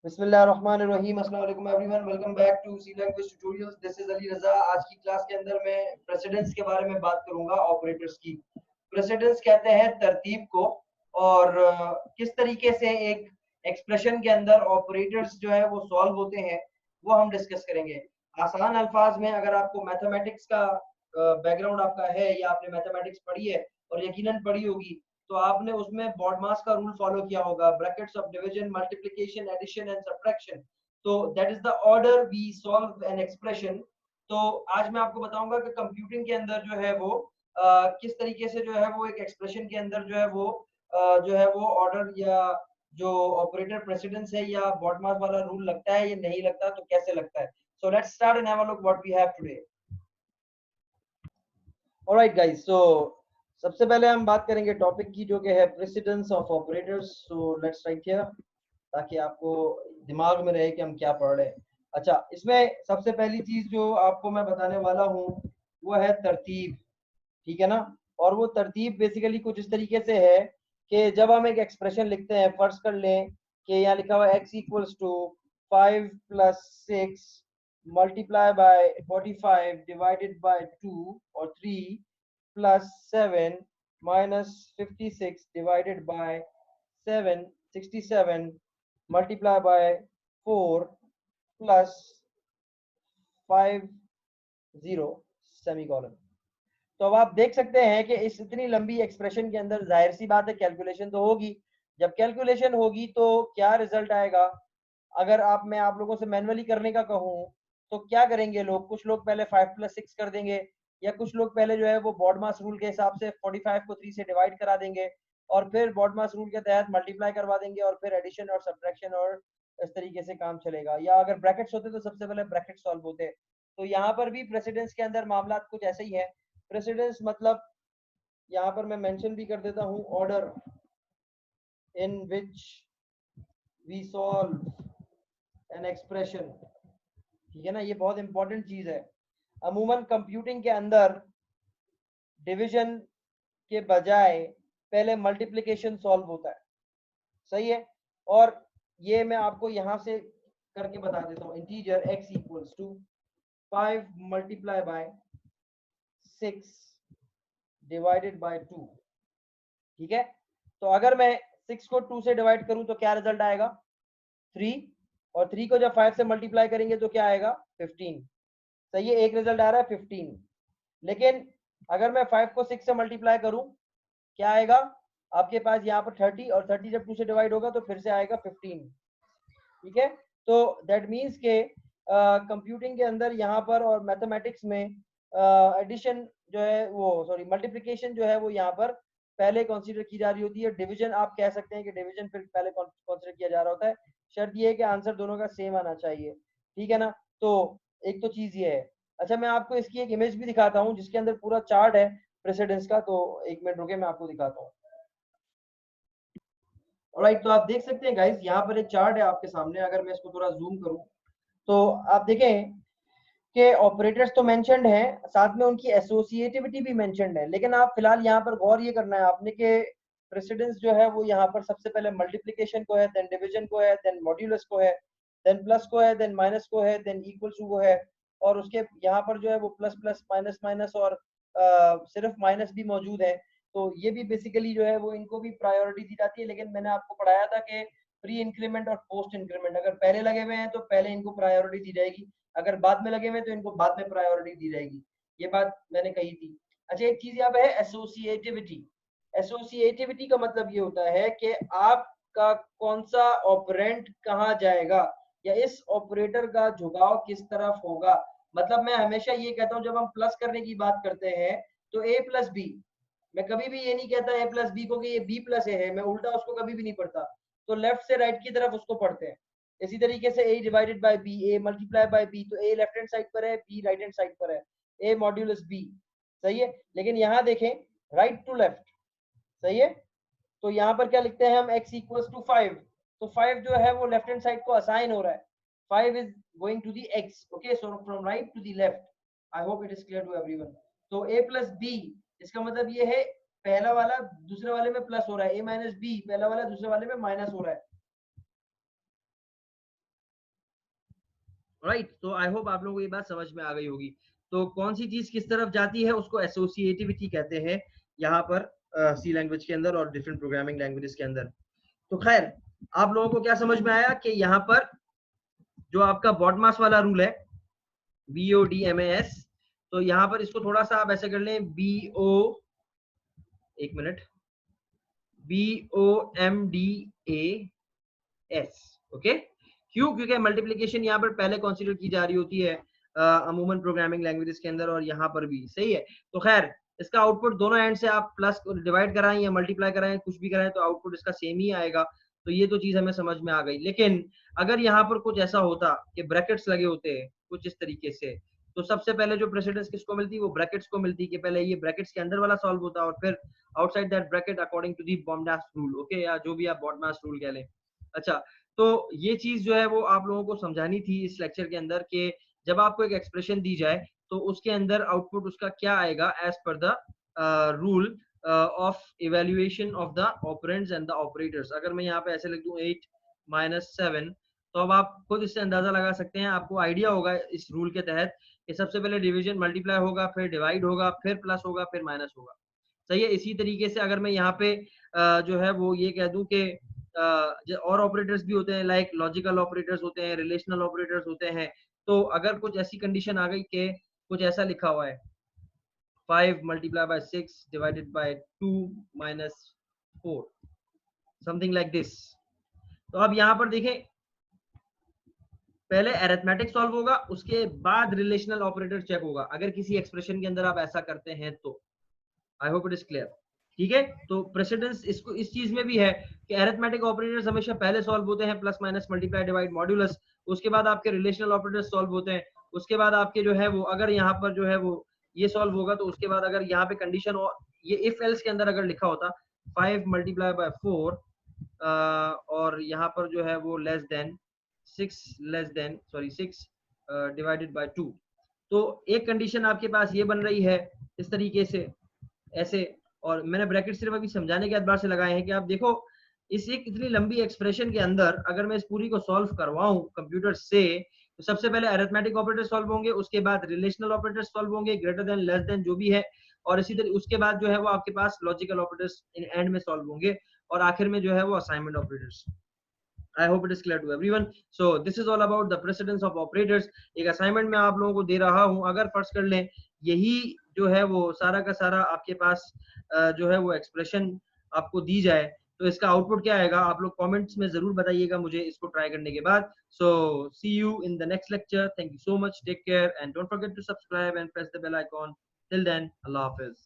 बिस्मिल्लाहिर्रहमानिर्रहीम। अस्सलाम वालेकुम everyone, welcome back to C language tutorials. This is Ali Raza. आज की क्लास के अंदर मैं प्रेसिडेंस के बारे में बात करूंगा, ऑपरेटर्स की। प्रेसिडेंस कहते हैं तरतीब को, और किस तरीके से एक एक्सप्रेशन के अंदर ऑपरेटर्स जो है वो सॉल्व होते हैं, वो हम डिस्कस करेंगे। आसान अल्फाज में, अगर आपको मैथमेटिक्स का बैकग्राउंड आपका है या आपने मैथमेटिक्स पढ़ी है, और यकीनन पढ़ी होगी, तो आपने उसमें बॉडमास का रूल फॉलो किया होगा, brackets of division, multiplication, addition and subtraction. तो that is the order we solve an expression. तो आज मैं आपको बताऊंगा कि कंप्यूटिंग के अंदर जो है वो किस तरीके से जो है वो एक एक्सप्रेशन के अंदर जो है वो जो है वो ऑर्डर या जो ऑपरेटर प्रेसिडेंस है या बॉडमास वाला रूल लगता है या नहीं लगता, तो कैसे लगता है। So let's start and have a look what we have today. Alright guys, so सबसे पहले हम बात करेंगे टॉपिक की, जो कि है precedence of operators. So let's write here, ताकि आपको दिमाग में रहे कि हम क्या पढ़ रहे हैं। अच्छा, इसमें सबसे पहली चीज जो आपको मैं बताने वाला हूँ वो है तरतीब। ठीक है ना। और वो तरतीब बेसिकली कुछ इस तरीके से है कि जब हम एक एक्सप्रेशन लिखते हैं, फर्ज कर लें कि यहाँ लिखा हुआ x equals to 5 + 6 multiply by 45 divided by 2, और 3 + 7 -56 divided by 7, 67 multiply by 4 plus 50 semicolon. तो अब आप देख सकते हैं कि इस इतनी लंबी एक्सप्रेशन के अंदर जाहिर सी बात है कैलकुलेशन तो होगी। जब कैलकुलेशन होगी तो क्या रिजल्ट आएगा। अगर आप लोगों से मैनुअली करने का कहूँ तो क्या करेंगे लोग, कुछ लोग पहले 5 + 6 कर देंगे, या कुछ लोग पहले जो है वो बॉडमास रूल के हिसाब से 45 को 3 से डिवाइड करा देंगे, और फिर बॉडमास रूल के तहत मल्टीप्लाई करवा देंगे, और फिर एडिशन और सब्ट्रैक्शन, और इस तरीके से काम चलेगा। या अगर ब्रैकेट्स होते तो सबसे पहले ब्रैकेट सॉल्व होते। तो यहाँ पर भी प्रेसिडेंस के अंदर मामला कुछ ऐसे ही है। प्रेसिडेंस मतलब, यहाँ पर मैं मेंशन भी कर देता हूँ, order in which we solve an expression. ठीक है ना, ये बहुत इंपॉर्टेंट चीज है। अमूमन कंप्यूटिंग के अंदर डिवीजन के बजाय पहले मल्टीप्लिकेशन सॉल्व होता है। सही है। और ये मैं आपको यहाँ से करके बता देता हूँ। Integer x equals to 5 multiply by 6 divided by 2। ठीक है। तो अगर मैं 6 को 2 से डिवाइड करूं तो क्या रिजल्ट आएगा, 3। और 3 को जब 5 से मल्टीप्लाई करेंगे तो क्या आएगा, 15। सही है, एक रिजल्ट आ रहा है 15। लेकिन अगर मैं 5 को 6 से मल्टीप्लाई करूं, क्या आएगा आपके पास यहाँ पर 30, और 30 जब 2 से डिवाइड होगा तो फिर से आएगा 15। ठीक है। तो दैट मीन्स के कंप्यूटिंग के अंदर यहाँ पर और मैथमेटिक्स में एडिशन जो है वो, सॉरी, मल्टीप्लिकेशन जो है वो यहाँ पर पहले कंसीडर की जा रही होती है। डिवीजन आप कह सकते हैं कि डिवीजन फिर पहले कंसीडर किया जा रहा होता है। शर्त ये है कि आंसर दोनों का सेम आना चाहिए। ठीक है ना। तो एक तो चीज ये है। अच्छा, मैं आपको इसकी एक इमेज भी दिखाता हूँ जिसके अंदर पूरा चार्ट है प्रेसिडेंस का। तो एक मिनट रुके, मैं आपको दिखाता हूँ। ऑलराइट, तो आप देख सकते हैं गाइस, यहाँ पर एक चार्ट है आपके सामने। अगर मैं इसको थोड़ा जूम करूँ तो आप देखें कि ऑपरेटर्स तो मेंशन्ड हैं, साथ में उनकी एसोसिएटिविटी भी मेंशन्ड है। लेकिन आप फिलहाल यहाँ पर गौर ये करना है आपने कि प्रेसिडेंस जो है वो यहाँ पर सबसे पहले मल्टीप्लिकेशन को है, देन डिवीजन को है, देन मॉड्यूलस को है, देन प्लस को है, देन माइनस को है, देन इक्वल टू को है। और उसके यहाँ पर जो है वो प्लस प्लस माइनस माइनस, और सिर्फ माइनस भी मौजूद है। तो ये भी बेसिकली जो है वो इनको भी प्रायोरिटी दी जाती है। लेकिन मैंने आपको पढ़ाया था कि प्री इंक्रीमेंट और पोस्ट इंक्रीमेंट, अगर पहले लगे हुए हैं तो पहले इनको प्रायोरिटी दी जाएगी, अगर बाद में लगे हुए तो इनको बाद में प्रायोरिटी दी जाएगी। ये बात मैंने कही थी। अच्छा, एक चीज यहाँ पे है एसोसिएटिविटी। एसोसिएटिविटी का मतलब ये होता है कि आपका कौन सा ऑपरेंट कहाँ जाएगा, या इस ऑपरेटर का झुकाव किस तरफ होगा। मतलब मैं हमेशा ये कहता हूँ, जब हम प्लस करने की बात करते हैं तो a प्लस बी, मैं कभी भी ये नहीं कहता a प्लस बी को कि ये b प्लस ए है, मैं उल्टा उसको कभी भी नहीं पढ़ता। तो लेफ्ट से राइट की तरफ उसको पढ़ते हैं। इसी तरीके से a divided by b, a multiply by b, तो a लेफ्ट हैंड साइड पर है, b राइट हैंड साइड पर है, a मॉड्यूलस b। सही है। लेकिन यहाँ देखें, राइट टू लेफ्ट। सही है। तो यहाँ पर क्या लिखते हैं हम, x इक्वल्स टू 5। तो 5 जो है वो लेफ्ट हैंड साइड को असाइन हो रहा है, 5 is going to the x। Okay, so from right to the left. I hope it is clear to everyone. तो a प्लस b, इसका मतलब ये है पहला वाला दूसरे वाले में प्लस हो रहा है, a माइनस b पहला वाला दूसरे वाले में माइनस हो रहा है। राइट। तो आई होप आप लोगों को ये बात समझ में आ गई होगी। तो कौन सी चीज किस तरफ जाती है उसको एसोसिएटिविटी कहते हैं यहाँ पर सी लैंग्वेज के अंदर और डिफरेंट प्रोग्रामिंग लैंग्वेजेस के अंदर। तो खैर आप लोगों को क्या समझ में आया कि यहाँ पर जो आपका बॉडमास वाला रूल है BODMAS, तो यहाँ पर इसको थोड़ा सा आप ऐसे कर लें BO, एक मिनट, BOMDAS। ओके, क्यों? क्योंकि मल्टीप्लीकेशन यहाँ पर पहले कंसीडर की जा रही होती है अमूमन प्रोग्रामिंग लैंग्वेजेस के अंदर और यहाँ पर भी सही है। तो खैर इसका आउटपुट दोनों एंड से आप प्लस डिवाइड कराएं या मल्टीप्लाई कराएं, कुछ भी कराएं, तो आउटपुट इसका सेम ही आएगा। तो ये तो चीज हमें समझ में आ गई। लेकिन अगर यहाँ पर कुछ ऐसा होता कि ब्रैकेट्स लगे होते हैं कुछ इस तरीके से, तो सबसे पहले जो प्रेसिडेंस किसको मिलती, वो ब्रैकेट्स को मिलती कि पहले ये ब्रैकेट्स के अंदर वाला सॉल्व होता और फिर outside that bracket according to the BODMAS rule, okay, या जो भी आप बॉडमास रूल कह लें। अच्छा, तो ये चीज जो है वो आप लोगों को समझानी थी इस लेक्चर के अंदर कि जब आपको एक एक्सप्रेशन दी जाए तो उसके अंदर आउटपुट उसका क्या आएगा as per the rule of evaluation of the operands and the operators. अगर मैं यहाँ पे ऐसे लिख दूं 8 - 7, तो अब आप खुद इससे अंदाजा लगा सकते हैं, आपको आइडिया होगा इस रूल के तहत कि सबसे पहले डिवीजन मल्टीप्लाई होगा, फिर डिवाइड होगा, फिर प्लस होगा, फिर माइनस होगा। सही है। इसी तरीके से अगर मैं यहाँ पे जो है वो ये कह दूं कि और ऑपरेटर्स भी होते हैं, लाइक लॉजिकल ऑपरेटर्स होते हैं, रिलेशनल ऑपरेटर्स होते हैं। तो अगर कुछ ऐसी कंडीशन आ गई कि कुछ ऐसा लिखा हुआ है 5 × 6 divided by 2 - 4, something like this. तो अब यहाँ पर देखें, पहले अरिथमेटिक सॉल्व होगा, उसके बाद रिलेशनल ऑपरेटर चेक होगा अगर किसी एक्सप्रेशन के अंदर आप ऐसा करते हैं तो। आई होप इट इज क्लियर। ठीक है। तो प्रेसिडेंस इसको इस चीज में भी है कि अरिथमेटिक ऑपरेटर्स हमेशा पहले सॉल्व होते हैं, plus minus multiply divide modulus, उसके बाद आपके रिलेशनल ऑपरेटर्स सॉल्व होते हैं, उसके बाद आपके जो है वो अगर यहाँ पर जो है वो ये सॉल्व होगा तो उसके बाद अगर यहाँ पे कंडीशन और ये इफ एल्स के अंदर अगर लिखा होता 5 × 4 और यहाँ पर जो है वो लेस देन 6 डिवाइडेड बाय 2, तो एक कंडीशन आपके पास ये बन रही है इस तरीके से ऐसे। और मैंने ब्रैकेट सिर्फ अभी समझाने के एतबार से लगाए हैं कि आप देखो इस एक इतनी लंबी एक्सप्रेशन के अंदर अगर मैं इस पूरी को सॉल्व करवाऊं कंप्यूटर से, तो सबसे पहले अरिथमेटिक ऑपरेटर सॉल्व होंगे, उसके बाद रिलेशनल ऑपरेटर सॉल्व होंगे, ग्रेटर देन लेस देन जो भी है, और इसी तरह उसके बाद जो है वो आपके पास लॉजिकल ऑपरेटर्स इन एंड में सॉल्व होंगे, और आखिर में जो है वो assignment operators. I hope it is clear to everyone. So this is all about the precedence of operators. एक असाइनमेंट में आप लोगों को दे रहा हूं, अगर फर्ज कर लें यही जो है वो सारा का सारा आपके पास जो है वो एक्सप्रेशन आपको दी जाए, तो इसका आउटपुट क्या आएगा आप लोग कमेंट्स में जरूर बताइएगा मुझे इसको ट्राई करने के बाद। So see you in the next lecture. Thank you so much. Take care and don't forget to subscribe and press the bell icon. Till then, Allah Hafiz.